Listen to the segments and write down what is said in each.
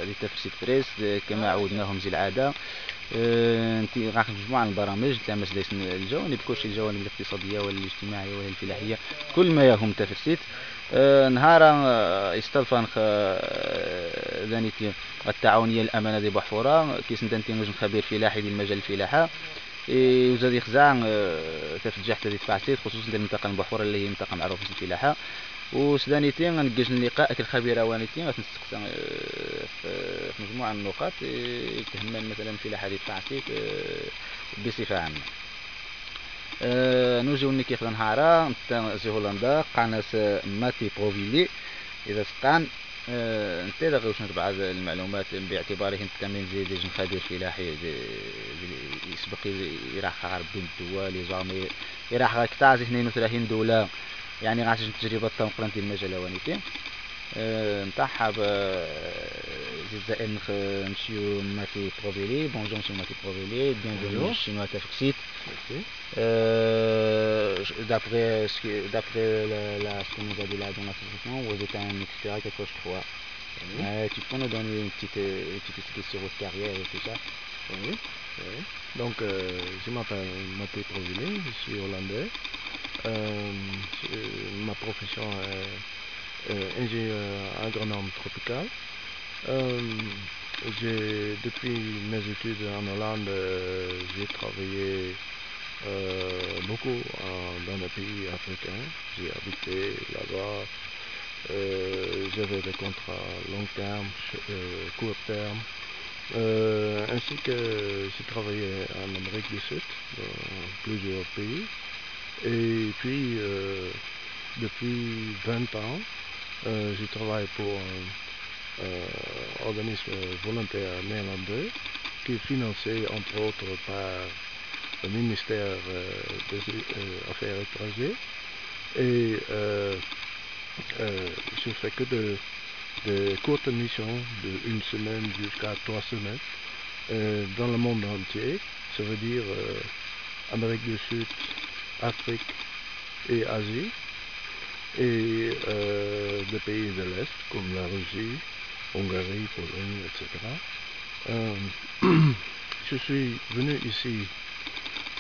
لتفرسيت بريس كما عودناهم زي العادة. انت راح مجموعة من البرامج تلامس دايس الجوانب كلشي، الجوانب الاقتصادية والاجتماعية والفلاحية كل ما يهم تفرسيت. نهارا استلفان ذانيتي التعاونية الأمانة دي بحفورة كيس ندانتي نجم خبير فلاحي ديال مجال الفلاحة وزاد يخزع تفجحت هذه تفاعتيت خصوصا ديال المنطقة البحفورة اللي هي منطقة معروفة في الفلاحة. وسدانيتين غنجز اللقاء الخبيرة وانيتين غتنستقسم في مجموعة من النقاط تهمن مثلا الفلاحة ديال تفاعتيت بصفة عامة. نوجيو نيكي في نهارا نتا زي هولندا قاناس ماتي بروفيلي إذا سقان انت غير واش نتبع المعلومات باعتباره التمرين زي ديجن خبير فلاحي يسبق يراح غرب بين الدول يزعم يراح قطاع 32 دولة يعني غاتجي التجربة تنقرن ديال المجال وانيتي نتاعها الجزائر نمشيو ماتي بروفيلي. بونجور مسيو ماتي بروفيلي بيانفوني chez nous à Tafxit. D'après ce qu'on nous a dit là dans la présentation, vous êtes un expert quelque chose je crois. Tu peux nous donner une petite explication sur votre carrière et tout ça? Oui. Donc je m'appelle Mathé Provillé, je suis hollandais. Ma profession est ingénieur agronome tropical. Depuis mes études en Hollande, j'ai travaillé beaucoup dans les pays africains. J'ai habité là-bas. J'avais des contrats long terme, court terme. Ainsi que j'ai travaillé en Amérique du Sud, dans plusieurs pays. Et puis, depuis 20 ans, je travaille pour un organisme volontaire néerlandais qui est financé entre autres par le ministère des Affaires étrangères. Et je fais que de courtes missions de 1 semaine jusqu'à 3 semaines dans le monde entier. Ça veut dire Amérique du Sud, Afrique et Asie, et des pays de l'Est comme la Russie, Hongrie, Pologne, etc. Je suis venu ici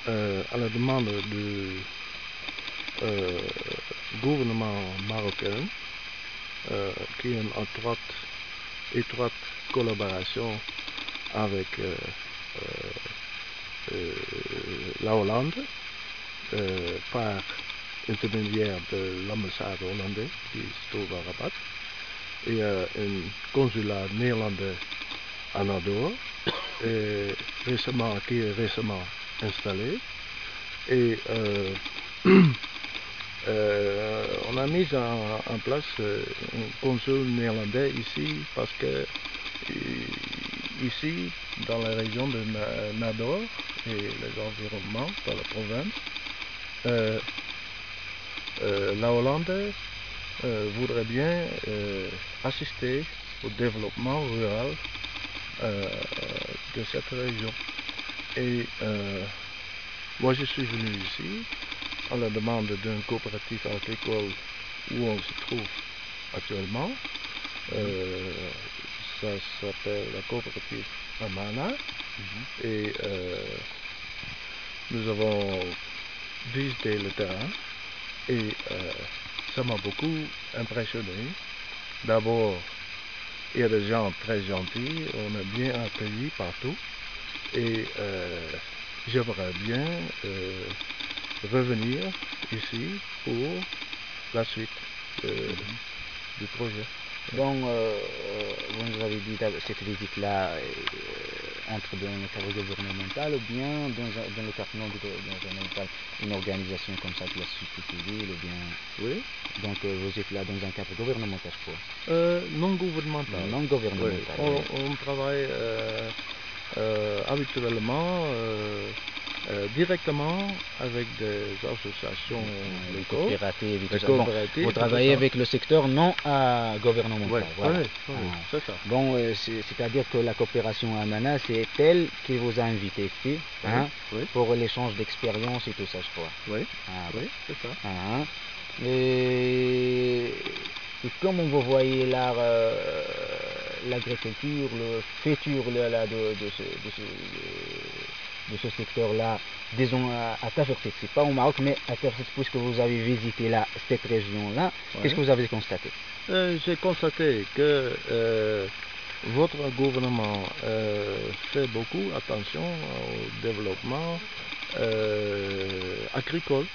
à la demande du gouvernement marocain qui est en étroite collaboration avec la Hollande par intermédiaire de l'ambassade hollandaise qui se trouve à Rabat. Il y a un consulat néerlandais à Nador qui est récemment installé. Et on a mis en place un consul néerlandais ici parce que ici, dans la région de Nador et les environnements, dans la province, la Hollande voudrait bien assister au développement rural de cette région. Et moi je suis venu ici à la demande d'un coopératif agricole où on se trouve actuellement. Ça s'appelle la coopérative Amana. Et nous avons visité le terrain et ça m'a beaucoup impressionné. D'abord, il y a des gens très gentils, on est bien accueillis partout et j'aimerais bien revenir ici pour la suite du projet. Bon, vous nous avez dit cette visite-là entre dans le cadre gouvernemental ou bien dans le cadre non gouvernemental, une organisation comme ça, la société civile ou bien... Oui. Donc vous êtes là dans un cadre gouvernemental, je crois. Non gouvernemental. Non gouvernemental. Oui. On travaille habituellement directement avec des associations, des coopératives. Coopératives, vous travaillez avec le secteur non gouvernemental. Oui, voilà. c'est ça. Bon, c'est-à-dire que la coopération Amana, c'est elle qui vous a invité ici pour l'échange d'expérience et tout ça, je crois. Oui, oui, c'est ça. Et comment vous voyez là l'agriculture, le futur de ce secteur-là, disons à Tafertit, c'est pas au Maroc, mais à Tafertit, puisque vous avez visité là, cette région-là, qu'est-ce que vous avez constaté? J'ai constaté que votre gouvernement fait beaucoup attention au développement agricole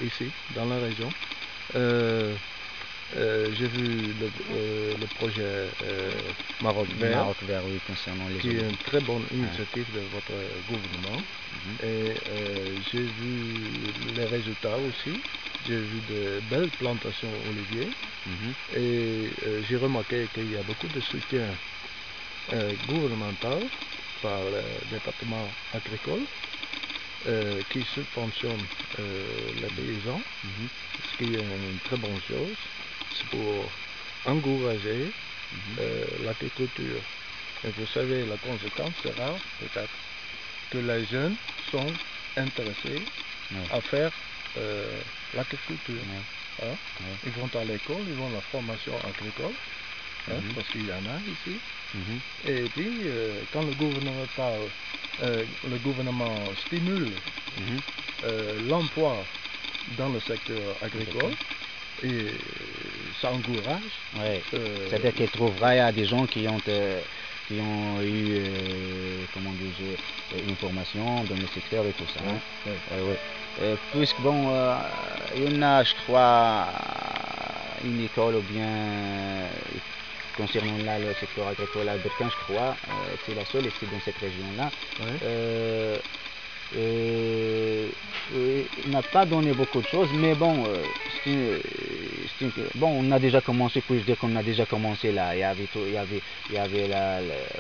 ici, dans la région. J'ai vu le projet Maroc Vert, Oui, concernant les qui est une très bonne initiative de votre gouvernement. Et j'ai vu les résultats aussi. J'ai vu de belles plantations oliviers. Et j'ai remarqué qu'il y a beaucoup de soutien gouvernemental par le département agricole qui subventionne les paysans, ce qui est une très bonne chose. C'est pour encourager l'agriculture. Et vous savez, la conséquence sera peut-être que les jeunes sont intéressés à faire l'agriculture. Ils vont à l'école, ils vont à la formation agricole, parce qu'il y en a ici. Et puis, quand le gouvernement stimule l'emploi dans le secteur agricole, et ça encourage. C'est-à-dire qu'il trouvera, il y a des gens qui ont eu, comment dire, une formation dans le secteur et tout ça. Puisque bon, il y en a, je crois, une école ou bien concernant là le secteur agricole à Berkin, je crois, c'est la seule ici dans cette région-là. Il n'a pas donné beaucoup de choses, mais bon, bon, on a déjà commencé, puis je dire qu'on a déjà commencé là.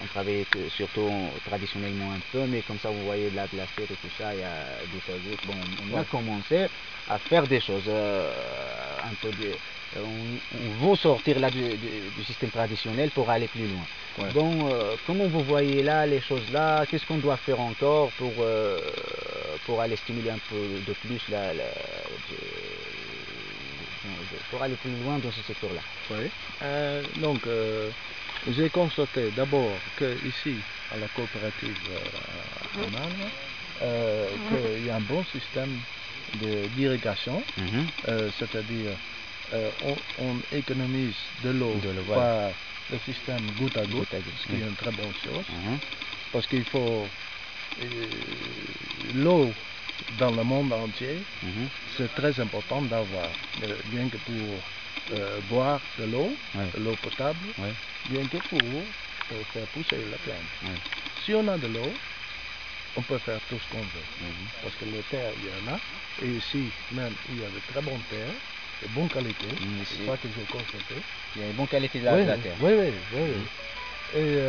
On travaillait surtout traditionnellement un peu, mais comme ça vous voyez de la glacière et tout ça, il y a des phases. Bon, on a commencé à faire des choses, un peu on veut sortir là du système traditionnel pour aller plus loin. Bon, comment vous voyez là les choses là? Qu'est-ce qu'on doit faire encore pour aller stimuler un peu de plus pour aller plus loin dans ce secteur-là? Donc, j'ai constaté d'abord qu'ici, à la coopérative qu'il y a un bon système d'irrigation, c'est-à-dire on économise de l'eau par le système goutte à goutte, ce qui est une très bonne chose, parce qu'il faut l'eau dans le monde entier, c'est très important d'avoir, bien que pour boire de l'eau potable, bien que pour faire pousser la plante. Si on a de l'eau, on peut faire tout ce qu'on veut, parce que les terres, il y en a, et ici même, il y a de très bonnes terres, de bonne qualité, c'est ça que j'ai constaté. Il y a une bonne qualité de la terre. Oui. Et